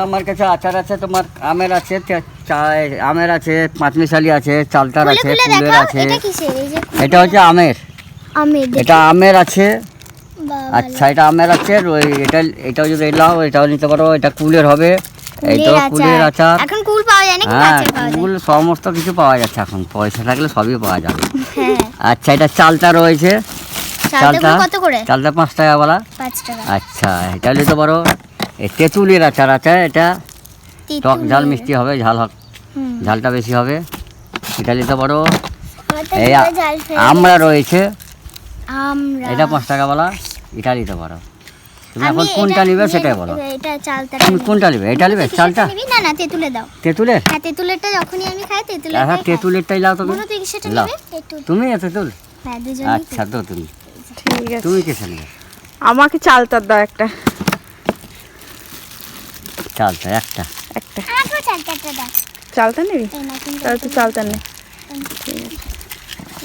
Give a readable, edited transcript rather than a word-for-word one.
আমার কাছে আচার আছে, তোমার আমের আছে, আমের আছে, পাঁচমিশালি আছে, চালতার আছে, কুলের আছে। এটা হচ্ছে আমের, এটা আমের আছে। আচ্ছা, এটা আমের আছে। এটাও যদি এলাও, এটাও নিতে পারো। এটা কুলের হবে, এইটাও কুলের আচার। এখন কুল পাওয়া যায় না, হ্যাঁ, কুল সমস্ত কিছু পাওয়া যাচ্ছে এখন, পয়সা থাকলে সবই পাওয়া যাবে। আচ্ছা, এটা চালতা রয়েছে, চালতা কত করে? চালতা 5 টাকা বলা। 5 টাকা। আচ্ছা, এটা নিতে পারো। এই তেঁতুলের আচার আছে, এটা টক ঝাল মিষ্টি হবে, ঝালটা বেশি হবে, এটা নিতে পারো। এই আমরা রয়েছে, এটা 5 টাকা বলা, এটা নিতে পারো। তুমি এখন কোনটা নিবে সেটাই বলো। তুমি কোনটা নিবে? এটা নিবে চালটা? না না, তেঁতুলে দাও। তেঁতুলের? হ্যাঁ, তেঁতুলেরটা যখনই আমি খাই তেঁতুলের। হ্যাঁ, তেঁতুলেরটাই লাও তুমি। তুই কিসেরটা লাও। নিবে? তেঁতুল। তুমি তেঁতুল? হ্যাঁ, দুজনেই। আচ্ছা, তো তুমি ঠিক আছে, তুমি কিসে নিবে? আমাকে চালতার দাও একটা। চালটা একটা। আমাকেও চালটা দাও। চালতা নিবি? এই না, কিন্তু তাহলে তুই চালতা নে। ঠিক আছে।